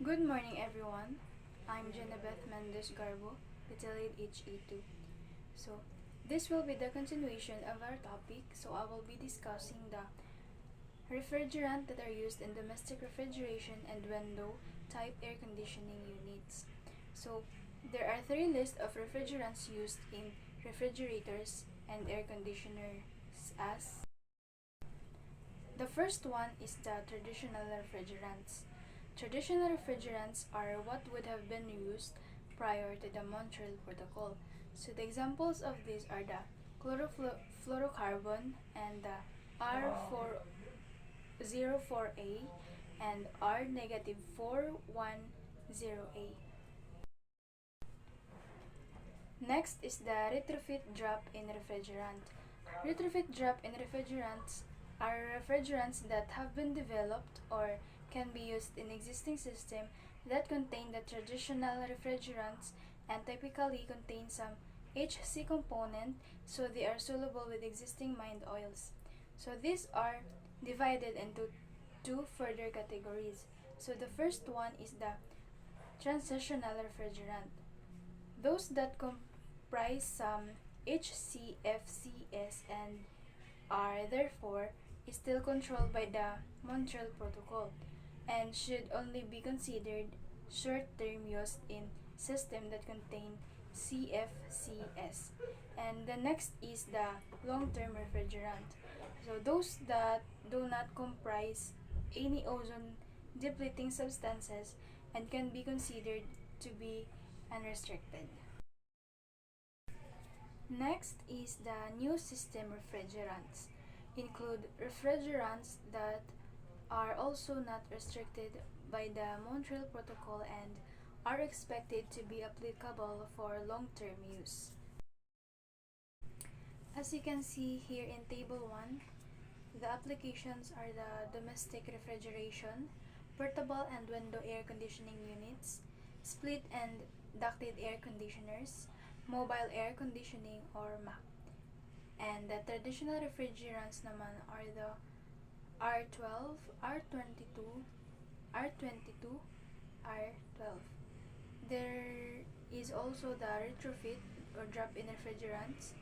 Good morning, everyone. I'm Jenabeth Mendes Garbo, Detailed HE2. So, this will be the continuation of our topic. So, I will be discussing the refrigerant that are used in domestic refrigeration and window type air conditioning units. So, there are three lists of refrigerants used in refrigerators and air conditioners as the first one is the traditional refrigerants. Traditional refrigerants are what would have been used prior to the Montreal Protocol. So the examples of these are the chlorofluorocarbon and the R404A and R-410A. Next is the retrofit drop-in refrigerant. Retrofit drop-in refrigerants are refrigerants that have been developed or can be used in existing system that contain the traditional refrigerants and typically contain some HC component, so they are soluble with existing mined oils. So these are divided into two further categories. So the first one is the transitional refrigerant. Those that comprise some HCFCs and are therefore still controlled by the Montreal Protocol and should only be considered short-term use in systems that contain CFCs. And the next is the long-term refrigerant. So those that do not comprise any ozone depleting substances and can be considered to be unrestricted. Next is the new system refrigerants. Include refrigerants that are also not restricted by the Montreal Protocol and are expected to be applicable for long-term use. As you can see here in Table 1, the applications are the domestic refrigeration, portable and window air conditioning units, split and ducted air conditioners, mobile air conditioning or MAC. And the traditional refrigerants naman are the R12, R22, R22, R12. There is also the retrofit or drop-in refrigerants,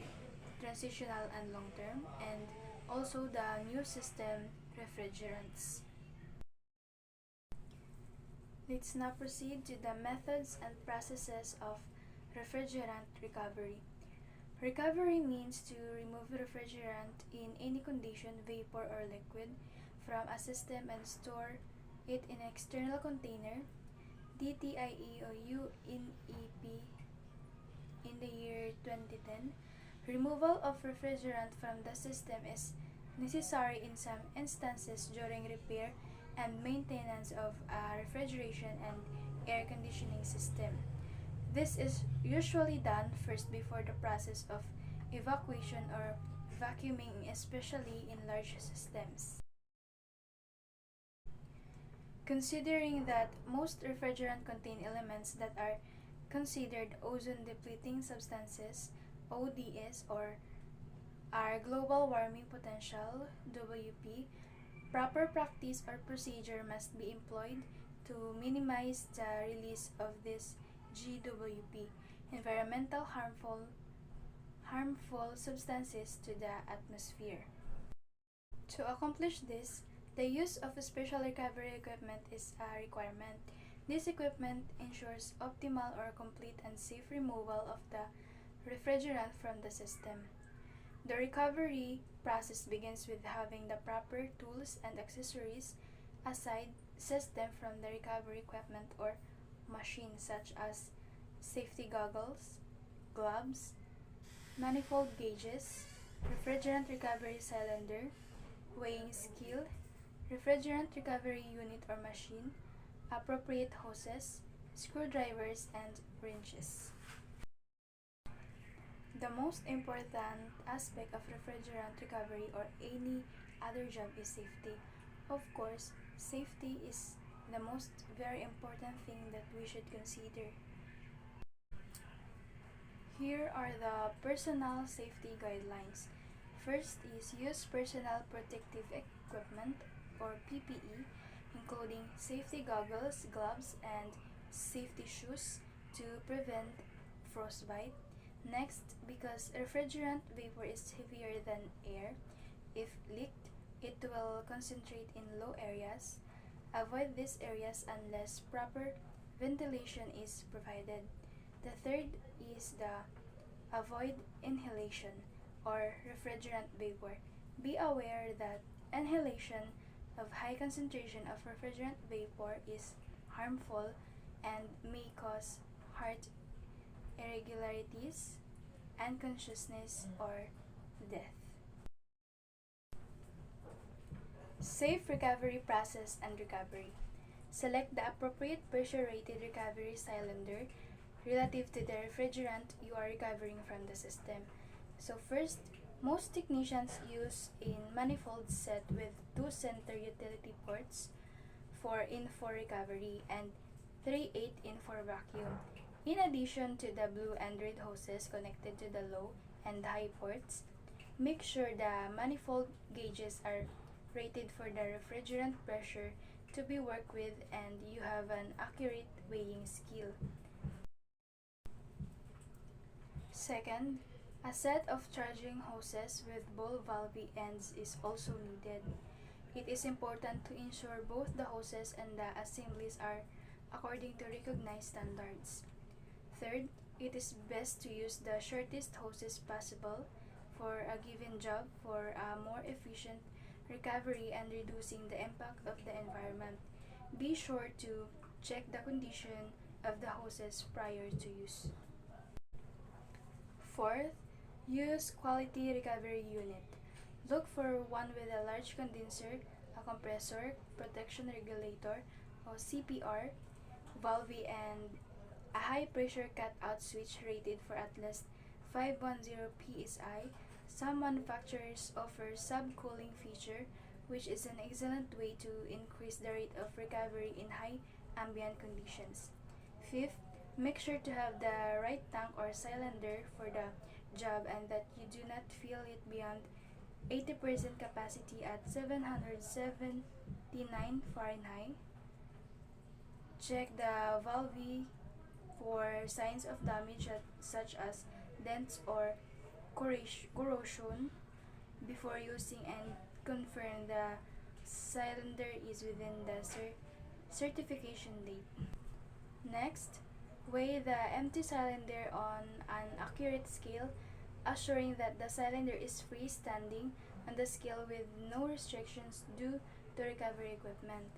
transitional and long-term, and also the new system refrigerants. Let's now proceed to the methods and processes of refrigerant recovery. Recovery means to remove refrigerant in any condition, vapor or liquid, from a system and store it in an external container, DTIE or UNEP in the year 2010. Removal of refrigerant from the system is necessary in some instances during repair and maintenance of a refrigeration and air conditioning system. This is usually done first before the process of evacuation or vacuuming, especially in large systems. Considering that most refrigerant contain elements that are considered ozone depleting substances, ODS, or are global warming potential, WP, proper practice or procedure must be employed to minimize the release of this GWP, environmental harmful substances to the atmosphere. To accomplish this, the use of special recovery equipment is a requirement. This equipment ensures optimal or complete and safe removal of the refrigerant from the system. The recovery process begins with having the proper tools and accessories aside system from the recovery equipment or machines such as safety goggles, gloves, manifold gauges, refrigerant recovery cylinder, weighing scale, refrigerant recovery unit or machine, appropriate hoses, screwdrivers, and wrenches. The most important aspect of refrigerant recovery or any other job is safety. Of course, safety is the most very important thing that we should consider. Here are the personal safety guidelines. First is use personal protective equipment or PPE. including safety goggles, gloves, and safety shoes to prevent frostbite. Next, because refrigerant vapor is heavier than air, if leaked, it will concentrate in low areas. Avoid these areas unless proper ventilation is provided. The third is the avoid inhalation or refrigerant vapor. Be aware that inhalation of high concentration of refrigerant vapor is harmful and may cause heart irregularities, unconsciousness, or death. Safe recovery process and recovery. Select the appropriate pressure rated recovery cylinder relative to the refrigerant you are recovering from the system. So first, most technicians use a manifold set with two center utility ports, 4 in for recovery and 3 8 in for vacuum. In addition to the blue and red hoses connected to the low and high ports, make sure the manifold gauges are rated for the refrigerant pressure to be worked with and you have an accurate weighing scale. Second, a set of charging hoses with ball valve ends is also needed. It is important to ensure both the hoses and the assemblies are according to recognized standards. Third, it is best to use the shortest hoses possible for a given job for a more efficient recovery and reducing the impact of the environment. Be sure to check the condition of the hoses prior to use. Fourth, use quality recovery unit. Look for one with a large condenser, a compressor, protection regulator, or CPR, valve, and a high pressure cutout switch rated for at least 510 psi. Some manufacturers offer subcooling feature, which is an excellent way to increase the rate of recovery in high ambient conditions. Fifth, make sure to have the right tank or cylinder for the job and that you do not fill it beyond 80% capacity at 779 Fahrenheit. Check the valve for signs of damage such as dents or corrosion before using and confirm the cylinder is within the certification date. Next, weigh the empty cylinder on an accurate scale, assuring that the cylinder is freestanding on the scale with no restrictions due to recovery equipment.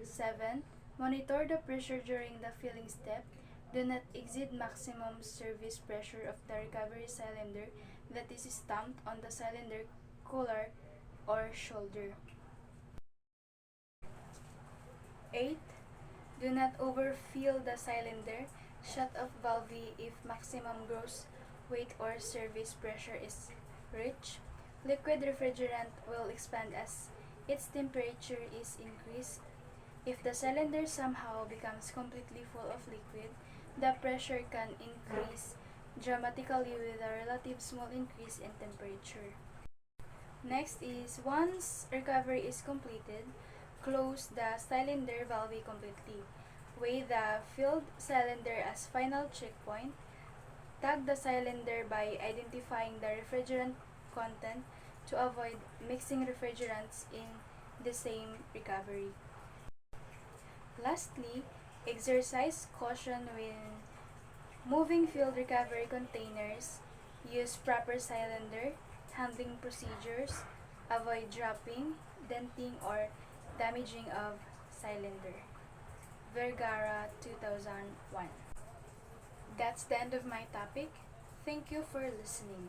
7. Monitor the pressure during the filling step. Do not exceed maximum service pressure of the recovery cylinder that is stamped on the cylinder collar or shoulder. 8. Do not overfill the cylinder. Shut off valve if maximum gross weight or service pressure is reached. Liquid refrigerant will expand as its temperature is increased. If the cylinder somehow becomes completely full of liquid, the pressure can increase dramatically with a relative small increase in temperature. Next is, once recovery is completed, close the cylinder valve completely. Weigh the filled cylinder as final checkpoint. Tag the cylinder by identifying the refrigerant content to avoid mixing refrigerants in the same recovery. Lastly, exercise caution when moving filled recovery containers. Use proper cylinder handling procedures. Avoid dropping, denting, or damaging of cylinder. Vergara, 2001. That's the end of my topic. Thank you for listening.